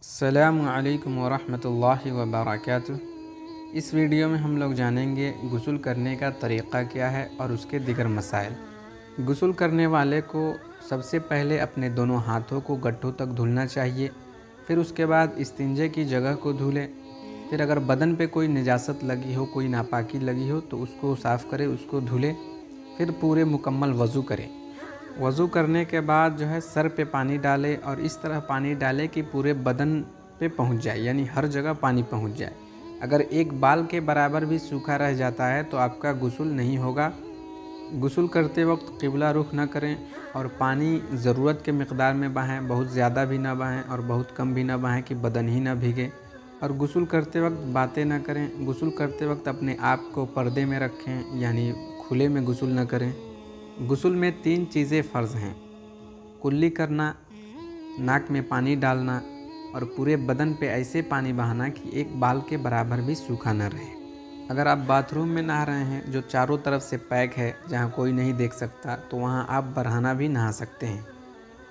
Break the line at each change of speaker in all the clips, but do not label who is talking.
अस्सलामु अलैकुम वरहमतुल्लाहि वबरकातुह। इस वीडियो में हम लोग जानेंगे गुस्ल करने का तरीक़ा क्या है और उसके दिगर मसाइल। गुस्ल करने वाले को सबसे पहले अपने दोनों हाथों को गट्ठों तक धुलना चाहिए। फिर उसके बाद इस्तिंजे की जगह को धुलें। फिर अगर बदन पे कोई निजासत लगी हो, कोई नापाकी लगी हो तो उसको साफ़ करें, उसको धुलें। फिर पूरे मुकम्मल वज़ू करें। वज़ू करने के बाद जो है सर पे पानी डालें और इस तरह पानी डालें कि पूरे बदन पे पहुंच जाए, यानी हर जगह पानी पहुंच जाए। अगर एक बाल के बराबर भी सूखा रह जाता है तो आपका गुस्ल नहीं होगा। गुस्ल करते वक्त क़िबला रुख ना करें और पानी ज़रूरत के मिक़दार में बहाएं, बहुत ज़्यादा भी ना बहाएं और बहुत कम भी ना बहाएं कि बदन ही ना भीगे। और गुस्ल करते वक्त बातें ना करें। गुस्ल करते वक्त अपने आप को पर्दे में रखें, यानी खुले में गुस्ल ना करें। गुस्ल में 3 चीज़ें फ़र्ज़ हैं: कुल्ली करना, नाक में पानी डालना और पूरे बदन पे ऐसे पानी बहाना कि एक बाल के बराबर भी सूखा न रहे। अगर आप बाथरूम में नहा रहे हैं जो चारों तरफ से पैक है, जहाँ कोई नहीं देख सकता, तो वहाँ आप बरहाना भी नहा सकते हैं।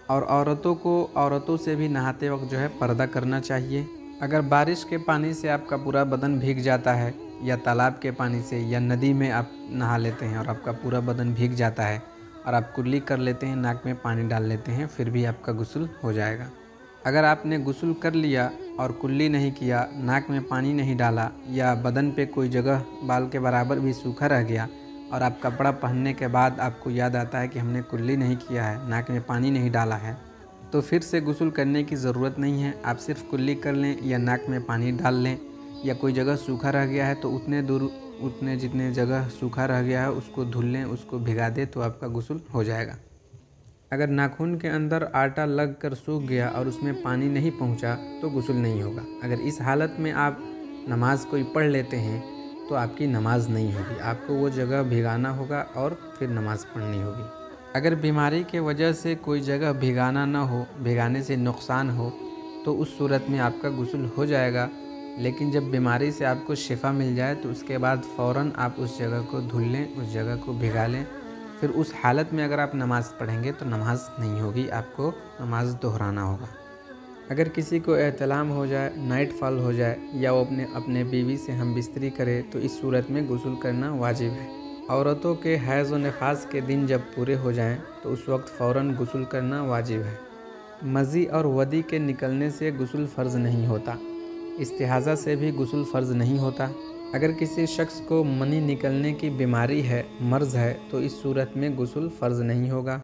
और औरतों को औरतों से भी नहाते वक्त जो है पर्दा करना चाहिए। अगर बारिश के पानी से आपका पूरा बदन भीग जाता है या तालाब के पानी से या नदी में आप नहा लेते हैं और आपका पूरा बदन भीग जाता है और आप कुल्ली कर लेते हैं, नाक में पानी डाल लेते हैं, फिर भी आपका गुस्ल हो जाएगा। अगर आपने गुस्ल कर लिया और कुल्ली नहीं किया, नाक में पानी नहीं डाला या बदन पे कोई जगह बाल के बराबर भी सूखा रह गया और आप कपड़ा पहनने के बाद आपको याद आता है कि हमने कुल्ली नहीं किया है, नाक में पानी नहीं डाला है, तो फिर से गुस्ल करने की ज़रूरत नहीं है। आप सिर्फ कुल्ली कर लें या नाक में पानी डाल लें, या कोई जगह सूखा रह गया है तो उतने जितने जगह सूखा रह गया है उसको धुल लें, उसको भिगा दें, तो आपका गुस्ल हो जाएगा। अगर नाखून के अंदर आटा लग कर सूख गया और उसमें पानी नहीं पहुंचा तो गुस्ल नहीं होगा। अगर इस हालत में आप नमाज कोई पढ़ लेते हैं तो आपकी नमाज नहीं होगी, आपको वो जगह भिगाना होगा और फिर नमाज़ पढ़नी होगी। अगर बीमारी के वजह से कोई जगह भिगाना ना हो, भिगाने से नुकसान हो, तो उस सूरत में आपका गुस्ल हो जाएगा। लेकिन जब बीमारी से आपको शिफा मिल जाए तो उसके बाद फ़ौरन आप उस जगह को धुल लें, उस जगह को भिगा लें। फिर उस हालत में अगर आप नमाज़ पढ़ेंगे तो नमाज नहीं होगी, आपको नमाज दोहराना होगा। अगर किसी को एहतलाम हो जाए, नाइट फॉल हो जाए या वो अपने बीवी से हम बिस्तरी करे तो इस सूरत में गुस्ल करना वाजिब है। औरतों के हैज़ व निफास के दिन जब पूरे हो जाएं तो उस वक्त फ़ौरन गुस्ल करना वाजिब है। मज़ी और वदी के निकलने से गुस्ल फ़र्ज़ नहीं होता। इस्तिहाज़ा से भी गुस्ल फ़र्ज़ नहीं होता। अगर किसी शख्स को मनी निकलने की बीमारी है, मर्ज़ है, तो इस सूरत में गुस्ल फ़र्ज़ नहीं होगा।